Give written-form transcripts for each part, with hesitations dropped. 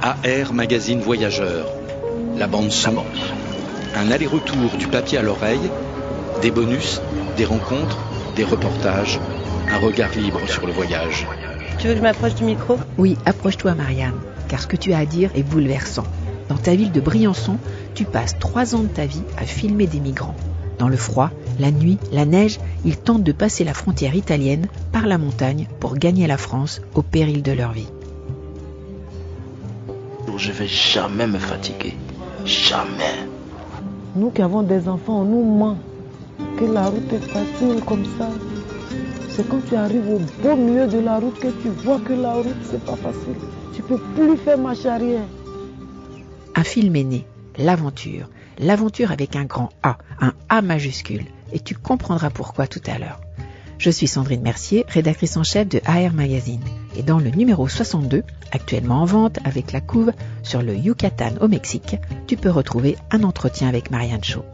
AR Magazine Voyageur, la bande son, un aller-retour du papier à l'oreille, des bonus, des rencontres, des reportages, un regard libre sur le voyage. Tu veux que je m'approche du micro ? Oui, approche-toi Marianne, car ce que tu as à dire est bouleversant. Dans ta ville de Briançon, tu passes 3 ans de ta vie à filmer des migrants. Dans le froid, la nuit, la neige, ils tentent de passer la frontière italienne par la montagne pour gagner la France au péril de leur vie. Je ne vais jamais me fatiguer. Jamais. Nous qui avons des enfants, on nous ment que la route est facile comme ça. C'est quand tu arrives au beau milieu de la route que tu vois que la route, c'est pas facile. Tu peux plus faire marche arrière. Un film est né, l'aventure. L'aventure avec un grand A, un A majuscule. Et tu comprendras pourquoi tout à l'heure. Je suis Sandrine Mercier, rédactrice en chef de AR Magazine. Et dans le numéro 62, actuellement en vente avec la couve sur le Yucatan au Mexique, tu peux retrouver un entretien avec Marianne Shaw.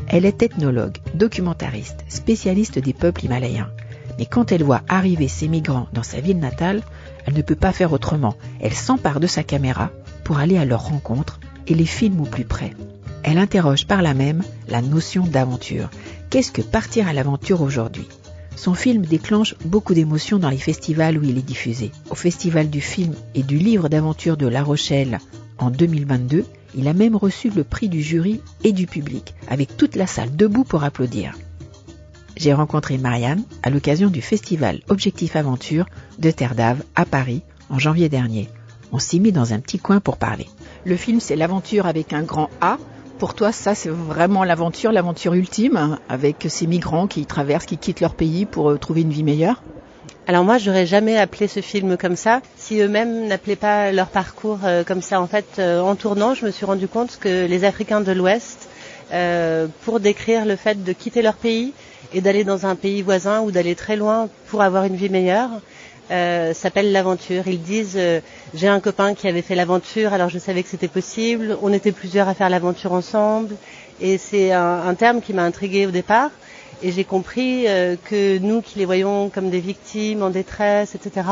Elle est ethnologue, documentariste, spécialiste des peuples himalayens. Mais quand elle voit arriver ces migrants dans sa ville natale, elle ne peut pas faire autrement. Elle s'empare de sa caméra pour aller à leur rencontre et les filme au plus près. Elle interroge par là même la notion d'aventure. Qu'est-ce que partir à l'aventure aujourd'hui ? Son film déclenche beaucoup d'émotions dans les festivals où il est diffusé. Au Festival du film et du livre d'aventure de La Rochelle en 2022, il a même reçu le prix du jury et du public, avec toute la salle debout pour applaudir. J'ai rencontré Marianne à l'occasion du festival Objectif Aventure de Terre d'Ave à Paris en janvier dernier. On s'est mis dans un petit coin pour parler. Le film, c'est l'aventure avec un grand A. Pour toi, ça, c'est vraiment l'aventure ultime, avec ces migrants qui traversent, qui quittent leur pays pour trouver une vie meilleure. Alors moi, j'aurais jamais appelé ce film comme ça si eux-mêmes n'appelaient pas leur parcours comme ça. En fait, en tournant, je me suis rendu compte que les Africains de l'Ouest, pour décrire le fait de quitter leur pays et d'aller dans un pays voisin ou d'aller très loin pour avoir une vie meilleure, s'appelle l'aventure. Ils disent j'ai un copain qui avait fait l'aventure, alors je savais que c'était possible, on était plusieurs à faire l'aventure ensemble, et c'est un terme qui m'a intriguée au départ, et j'ai compris que nous qui les voyons comme des victimes en détresse, etc.,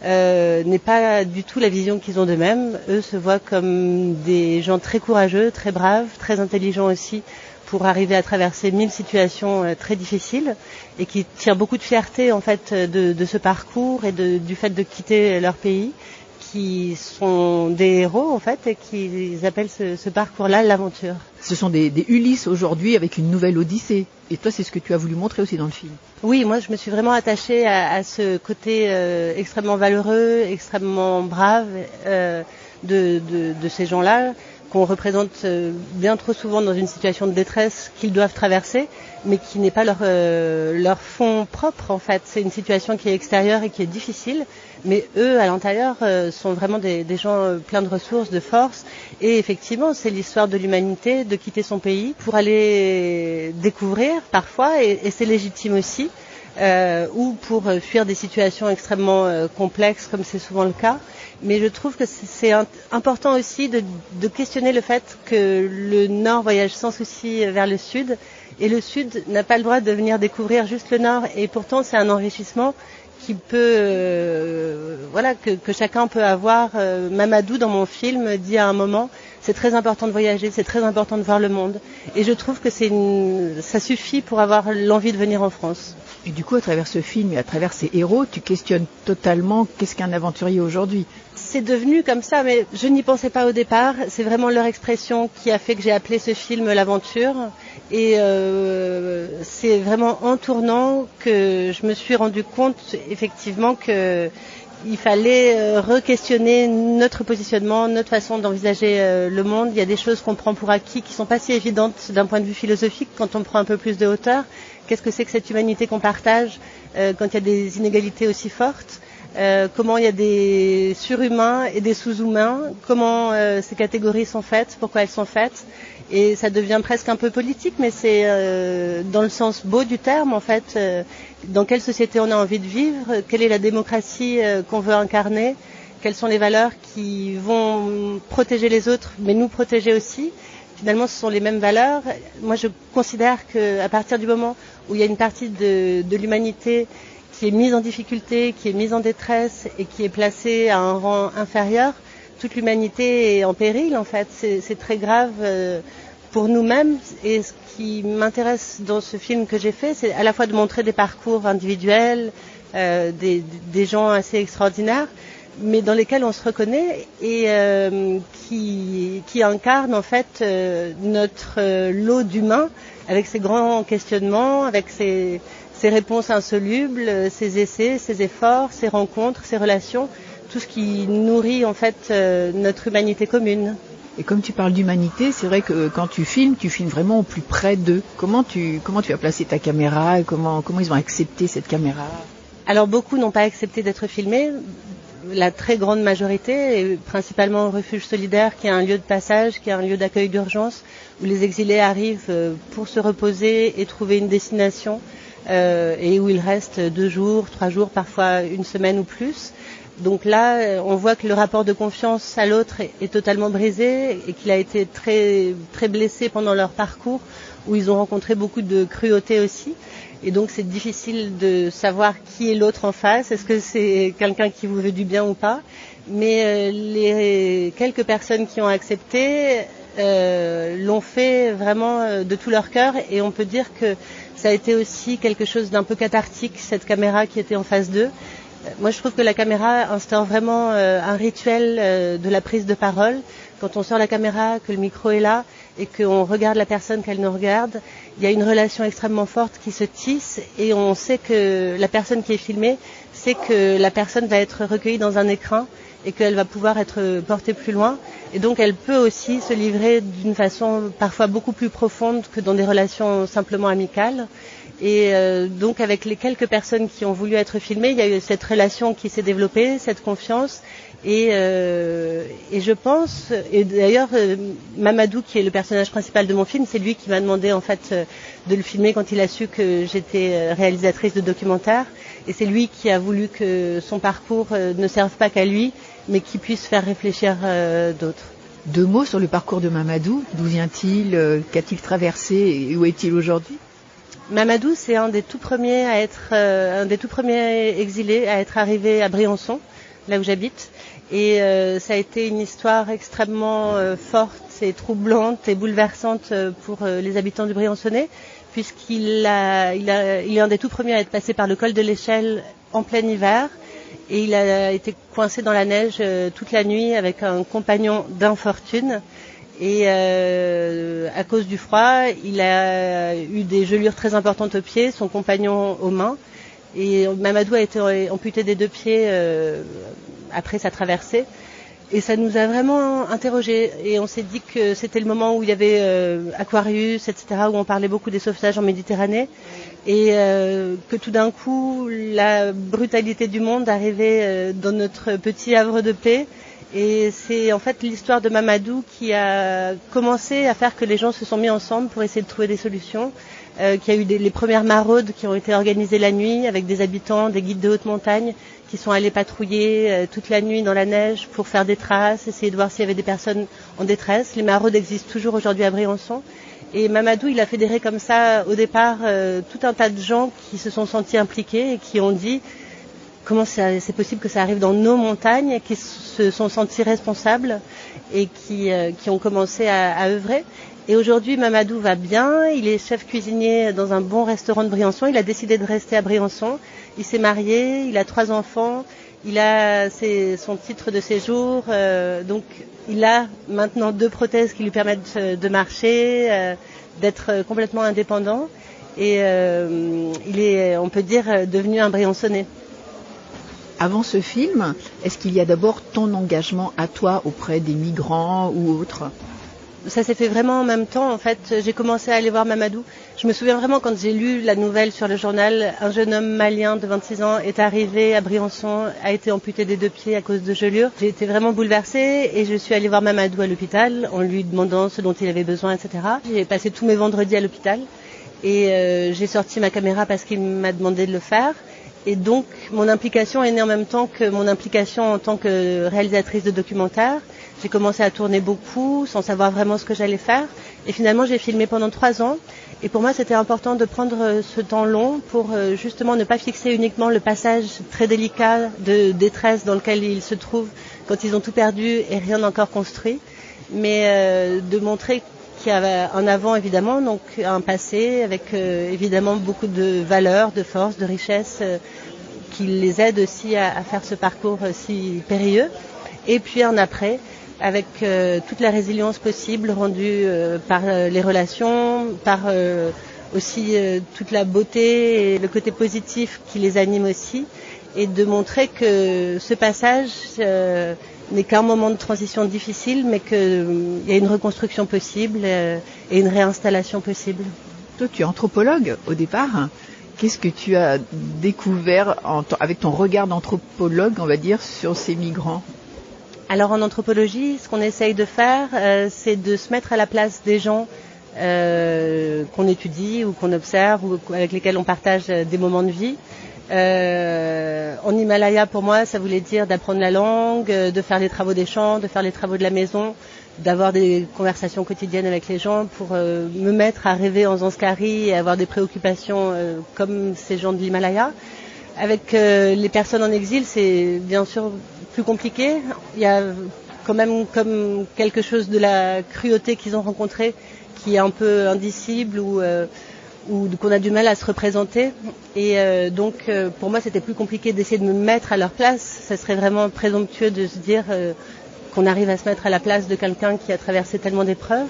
n'est pas du tout la vision qu'ils ont d'eux-mêmes. Eux se voient comme des gens très courageux, très braves, très intelligents aussi, pour arriver à traverser 1000 situations très difficiles, et qui tirent beaucoup de fierté en fait de ce parcours et du fait de quitter leur pays, qui sont des héros en fait et qui appellent ce parcours-là l'aventure. Ce sont des Ulysses aujourd'hui avec une nouvelle Odyssée. Et toi, c'est ce que tu as voulu montrer aussi dans le film. Oui, moi je me suis vraiment attachée à ce côté extrêmement valeureux, extrêmement brave de ces gens-là, qu'on représente bien trop souvent dans une situation de détresse qu'ils doivent traverser, mais qui n'est pas leur fond propre en fait. C'est une situation qui est extérieure et qui est difficile, mais eux à l'intérieur sont vraiment des gens pleins de ressources, de force, et effectivement c'est l'histoire de l'humanité, de quitter son pays pour aller découvrir parfois, et c'est légitime aussi, ou pour fuir des situations extrêmement complexes comme c'est souvent le cas. Mais je trouve que c'est important aussi de questionner le fait que le Nord voyage sans souci vers le Sud, et le Sud n'a pas le droit de venir découvrir juste le Nord, et pourtant c'est un enrichissement qui peut, que chacun peut avoir. Mamadou dans mon film dit à un moment, c'est très important de voyager, c'est très important de voir le monde, et je trouve que ça suffit pour avoir l'envie de venir en France. Et du coup, à travers ce film et à travers ces héros, tu questionnes totalement qu'est-ce qu'un aventurier aujourd'hui. C'est devenu comme ça, mais je n'y pensais pas au départ. C'est vraiment leur expression qui a fait que j'ai appelé ce film l'aventure. Et c'est vraiment en tournant que je me suis rendu compte effectivement que il fallait re-questionner notre positionnement, notre façon d'envisager le monde. Il y a des choses qu'on prend pour acquis qui sont pas si évidentes d'un point de vue philosophique quand on prend un peu plus de hauteur. Qu'est-ce que c'est que cette humanité qu'on partage quand il y a des inégalités aussi fortes? Comment il y a des surhumains et des sous-humains, comment ces catégories sont faites, pourquoi elles sont faites, et ça devient presque un peu politique, mais c'est dans le sens beau du terme en fait. Dans quelle société on a envie de vivre, quelle est la démocratie qu'on veut incarner, quelles sont les valeurs qui vont protéger les autres, mais nous protéger aussi. Finalement, ce sont les mêmes valeurs. Moi, je considère qu'à partir du moment où il y a une partie de l'humanité qui est mise en difficulté, qui est mise en détresse et qui est placée à un rang inférieur, toute l'humanité est en péril en fait. C'est très grave pour nous-mêmes. Et ce qui m'intéresse dans ce film que j'ai fait, c'est à la fois de montrer des parcours individuels, des gens assez extraordinaires, mais dans lesquels on se reconnaît et qui incarnent en fait notre lot d'humains avec ses grands questionnements, avec ses réponses insolubles, ses essais, ses efforts, ses rencontres, ses relations, tout ce qui nourrit en fait notre humanité commune. Et comme tu parles d'humanité, c'est vrai que quand tu filmes vraiment au plus près d'eux. Comment tu as placé ta caméra et comment ils ont accepté cette caméra? Alors beaucoup n'ont pas accepté d'être filmés. La très grande majorité, et principalement au Refuge Solidaire, qui est un lieu de passage, qui est un lieu d'accueil d'urgence, où les exilés arrivent pour se reposer et trouver une destination, et où ils restent 2 jours, 3 jours, parfois une semaine ou plus. Donc là, on voit que le rapport de confiance à l'autre est totalement brisé et qu'il a été très, très blessé pendant leur parcours, où ils ont rencontré beaucoup de cruauté aussi. Et donc c'est difficile de savoir qui est l'autre en face, est-ce que c'est quelqu'un qui vous veut du bien ou pas. Mais les quelques personnes qui ont accepté l'ont fait vraiment de tout leur cœur, et on peut dire que ça a été aussi quelque chose d'un peu cathartique, cette caméra qui était en face d'eux. Moi je trouve que la caméra instaure vraiment un rituel de la prise de parole. Quand on sort la caméra, que le micro est là et qu'on regarde la personne qu'elle nous regarde, il y a une relation extrêmement forte qui se tisse, et on sait que la personne qui est filmée sait que la personne va être recueillie dans un écrin et qu'elle va pouvoir être portée plus loin. Et donc elle peut aussi se livrer d'une façon parfois beaucoup plus profonde que dans des relations simplement amicales. Et donc avec les quelques personnes qui ont voulu être filmées, il y a eu cette relation qui s'est développée, cette confiance. Et je pense, et d'ailleurs Mamadou, qui est le personnage principal de mon film, c'est lui qui m'a demandé en fait de le filmer quand il a su que j'étais réalisatrice de documentaire. Et c'est lui qui a voulu que son parcours ne serve pas qu'à lui, mais qu'il puisse faire réfléchir d'autres. 2 mots sur le parcours de Mamadou. D'où vient-il? Qu'a-t-il traversé et où est-il aujourd'hui? Mamadou, c'est un des tout premiers exilés à être arrivé à Briançon, là où j'habite. Et ça a été une histoire extrêmement forte et troublante et bouleversante pour les habitants du Briançonnais, puisqu'il est un des tout premiers à être passé par le col de l'Échelle en plein hiver. Et il a été coincé dans la neige toute la nuit avec un compagnon d'infortune. Et à cause du froid, il a eu des gelures très importantes aux pieds, son compagnon aux mains. Et Mamadou a été amputé des 2 pieds après sa traversée. Et ça nous a vraiment interrogés. Et on s'est dit que c'était le moment où il y avait Aquarius, etc., où on parlait beaucoup des sauvetages en Méditerranée. Et que tout d'un coup, la brutalité du monde arrivait dans notre petit havre de paix. Et c'est en fait l'histoire de Mamadou qui a commencé à faire que les gens se sont mis ensemble pour essayer de trouver des solutions. Qu'il y a eu les premières maraudes qui ont été organisées la nuit avec des habitants, des guides de haute montagne qui sont allés patrouiller toute la nuit dans la neige pour faire des traces, essayer de voir s'il y avait des personnes en détresse. Les maraudes existent toujours aujourd'hui à Briançon. Et Mamadou, il a fédéré comme ça au départ tout un tas de gens qui se sont sentis impliqués et qui ont dit comment c'est possible que ça arrive dans nos montagnes, et qui se sont sentis responsables et qui ont commencé à œuvrer. Et aujourd'hui, Mamadou va bien, il est chef cuisinier dans un bon restaurant de Briançon, il a décidé de rester à Briançon, il s'est marié, il a 3 enfants, il a son titre de séjour, donc il a maintenant 2 prothèses qui lui permettent de marcher, d'être complètement indépendant, et il est, on peut dire, devenu un Briançonnais. Avant ce film, est-ce qu'il y a d'abord ton engagement à toi auprès des migrants ou autres? Ça s'est fait vraiment en même temps. En fait, j'ai commencé à aller voir Mamadou. Je me souviens vraiment quand j'ai lu la nouvelle sur le journal, un jeune homme malien de 26 ans est arrivé à Briançon, a été amputé des 2 pieds à cause de gelures. J'ai été vraiment bouleversée et je suis allée voir Mamadou à l'hôpital en lui demandant ce dont il avait besoin, etc. J'ai passé tous mes vendredis à l'hôpital et j'ai sorti ma caméra parce qu'il m'a demandé de le faire. Et donc, mon implication est née en même temps que mon implication en tant que réalisatrice de documentaire. J'ai commencé à tourner beaucoup, sans savoir vraiment ce que j'allais faire. Et finalement, j'ai filmé pendant 3 ans. Et pour moi, c'était important de prendre ce temps long pour justement ne pas fixer uniquement le passage très délicat de détresse dans lequel ils se trouvent quand ils ont tout perdu et rien encore construit, mais de montrer qu'il y avait un avant évidemment, donc un passé avec évidemment beaucoup de valeurs, de force, de richesse qui les aident aussi à faire ce parcours si périlleux. Et puis un après, avec toute la résilience possible rendue par les relations, par aussi toute la beauté et le côté positif qui les anime aussi, et de montrer que ce passage n'est qu'un moment de transition difficile, mais qu'il y a une reconstruction possible et une réinstallation possible. Toi, tu es anthropologue au départ. Qu'est-ce que tu as découvert avec ton regard d'anthropologue, on va dire, sur ces migrants ? Alors en anthropologie, ce qu'on essaye de faire, c'est de se mettre à la place des gens qu'on étudie ou qu'on observe ou avec lesquels on partage des moments de vie. En Himalaya, pour moi, ça voulait dire d'apprendre la langue, de faire les travaux des champs, de faire les travaux de la maison, d'avoir des conversations quotidiennes avec les gens pour me mettre à rêver en zanskari et avoir des préoccupations comme ces gens de l'Himalaya. Avec les personnes en exil, c'est bien sûr plus compliqué. Il y a quand même comme quelque chose de la cruauté qu'ils ont rencontrée qui est un peu indicible ou qu'on a du mal à se représenter. Et donc pour moi c'était plus compliqué d'essayer de me mettre à leur place. Ça serait vraiment présomptueux de se dire qu'on arrive à se mettre à la place de quelqu'un qui a traversé tellement d'épreuves.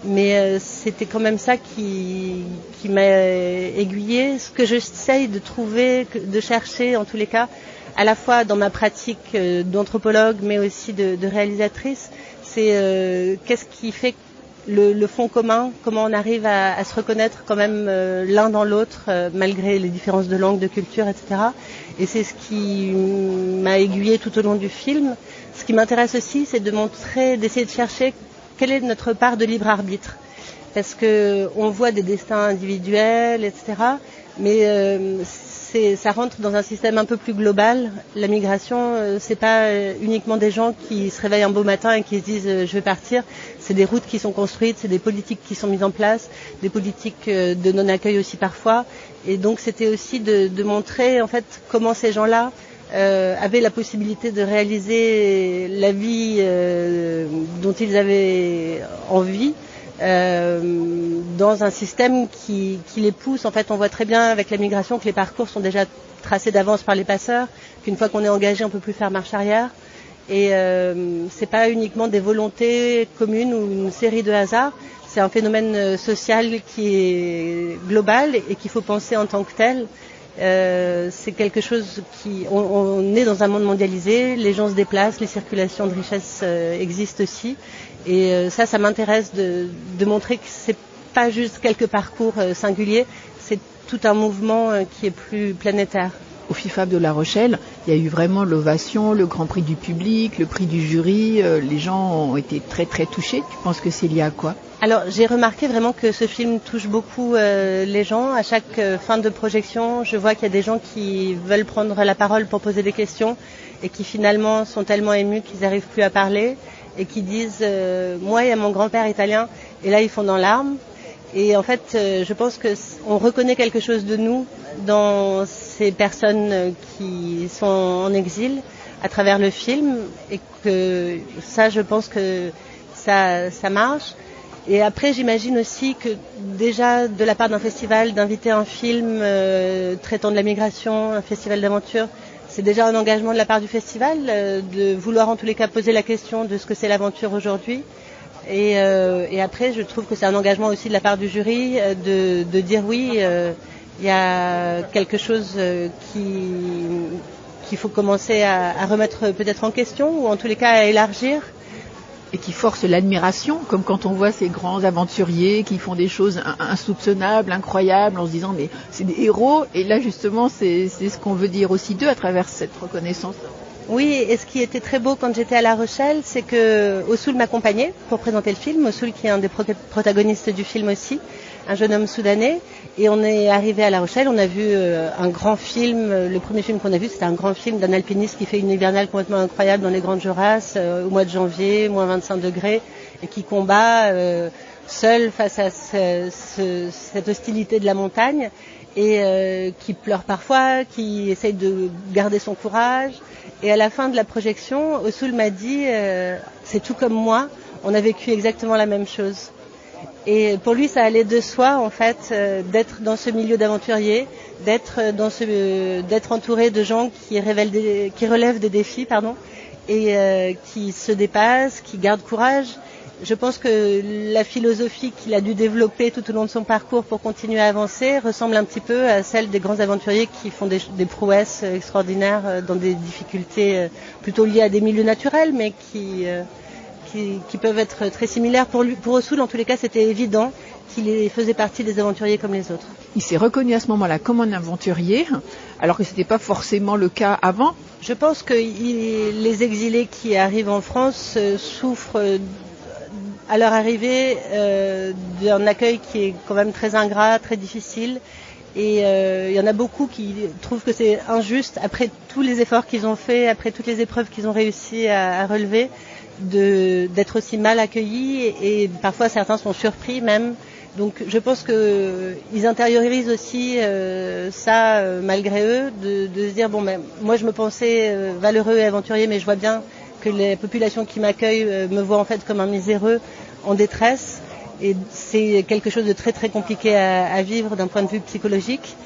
Mais c'était quand même ça qui m'a aiguillée. Ce que j'essaye de trouver, de chercher en tous les cas, à la fois dans ma pratique d'anthropologue mais aussi de réalisatrice, c'est qu'est-ce qui fait le fond commun, comment on arrive à se reconnaître quand même l'un dans l'autre malgré les différences de langue, de culture, etc. Et c'est ce qui m'a aiguillée tout au long du film. Ce qui m'intéresse aussi, c'est de montrer, d'essayer de chercher quelle est notre part de libre arbitre. Parce que on voit des destins individuels, etc. Mais ça rentre dans un système un peu plus global. La migration, c'est pas uniquement des gens qui se réveillent un beau matin et qui se disent je vais partir. C'est des routes qui sont construites, c'est des politiques qui sont mises en place, des politiques de non-accueil aussi parfois. Et donc c'était aussi de montrer en fait comment ces gens-là avaient la possibilité de réaliser la vie dont ils avaient envie. Dans un système qui les pousse. En fait, on voit très bien avec la migration que les parcours sont déjà tracés d'avance par les passeurs, qu'une fois qu'on est engagé, on peut plus faire marche arrière. Et c'est pas uniquement des volontés communes ou une série de hasards. C'est un phénomène social qui est global et qu'il faut penser en tant que tel. C'est quelque chose on est dans un monde mondialisé, les gens se déplacent, les circulations de richesses existent aussi. Et ça m'intéresse de montrer que c'est pas juste quelques parcours singuliers, c'est tout un mouvement qui est plus planétaire. Au FIFAB de La Rochelle, il y a eu vraiment l'ovation, le grand prix du public, le prix du jury. Les gens ont été très très touchés. Tu penses que c'est lié à quoi ? Alors j'ai remarqué vraiment que ce film touche beaucoup les gens. À chaque fin de projection, je vois qu'il y a des gens qui veulent prendre la parole pour poser des questions et qui finalement sont tellement émus qu'ils n'arrivent plus à parler et qui disent moi et mon grand-père italien, et là ils font dans larmes. Et en fait, je pense qu'on reconnaît quelque chose de nous dans ces personnes qui sont en exil à travers le film, et que ça, je pense que ça marche. Et après, j'imagine aussi que déjà, de la part d'un festival, d'inviter un film traitant de la migration, un festival d'aventure, c'est déjà un engagement de la part du festival, de vouloir en tous les cas poser la question de ce que c'est l'aventure aujourd'hui. Et après, je trouve que c'est un engagement aussi de la part du jury de dire oui, il y a quelque chose qu'il faut commencer à remettre peut-être en question, ou en tous les cas à élargir. Et qui force l'admiration, comme quand on voit ces grands aventuriers qui font des choses insoupçonnables, incroyables, en se disant mais c'est des héros. Et là justement, c'est ce qu'on veut dire aussi d'eux à travers cette reconnaissance. Oui, et ce qui était très beau quand j'étais à La Rochelle, c'est que Ossoul m'accompagnait pour présenter le film. Ossoul qui est un des protagonistes du film aussi, un jeune homme soudanais. Et on est arrivé à La Rochelle, on a vu un grand film. Le premier film qu'on a vu, c'était un grand film d'un alpiniste qui fait une hivernale complètement incroyable dans les Grandes Jorasses au mois de janvier, moins 25 degrés, et qui combat seul face à cette hostilité de la montagne et qui pleure parfois, qui essaye de garder son courage. Et à la fin de la projection, Osul m'a dit c'est tout comme moi, on a vécu exactement la même chose. Et pour lui, ça allait de soi, en fait, d'être dans ce milieu d'aventuriers, d'être entouré de gens qui relèvent des défis, et qui se dépassent, qui gardent courage. Je pense que la philosophie qu'il a dû développer tout au long de son parcours pour continuer à avancer ressemble un petit peu à celle des grands aventuriers qui font des prouesses extraordinaires dans des difficultés plutôt liées à des milieux naturels, mais qui peuvent être très similaires. Pour Osul, en tous les cas, c'était évident qu'il faisait partie des aventuriers comme les autres. Il s'est reconnu à ce moment-là comme un aventurier, alors que ce n'était pas forcément le cas avant. Je pense que les exilés qui arrivent en France souffrent à leur arrivée d'un accueil qui est quand même très ingrat, très difficile. Et il y en a beaucoup qui trouvent que c'est injuste, après tous les efforts qu'ils ont faits, après toutes les épreuves qu'ils ont réussi à relever, d'être aussi mal accueillis, et parfois certains sont surpris même. Donc je pense qu'ils intériorisent aussi ça malgré eux, de se dire bon, ben, moi je me pensais valeureux et aventurier, mais je vois bien que les populations qui m'accueillent me voient en fait comme un miséreux en détresse, et c'est quelque chose de très très compliqué à vivre d'un point de vue psychologique.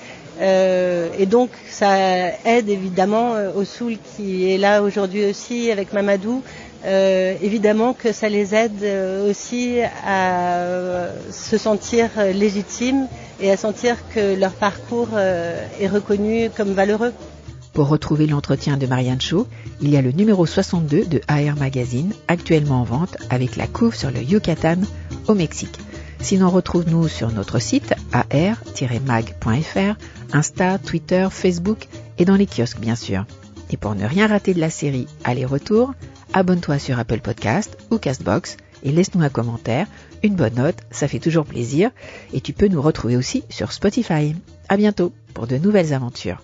Et donc ça aide évidemment Osul qui est là aujourd'hui aussi avec Mamadou, évidemment que ça les aide aussi à se sentir légitimes et à sentir que leur parcours est reconnu comme valeureux. Pour retrouver l'entretien de Marianne Shaw, il y a le numéro 62 de AR Magazine, actuellement en vente avec la couve sur le Yucatan au Mexique. Sinon, retrouve-nous sur notre site ar-mag.fr, Insta, Twitter, Facebook et dans les kiosques bien sûr. Et pour ne rien rater de la série Aller-Retour, abonne-toi sur Apple Podcast ou Castbox et laisse-nous un commentaire, une bonne note, ça fait toujours plaisir. Et tu peux nous retrouver aussi sur Spotify. À bientôt pour de nouvelles aventures.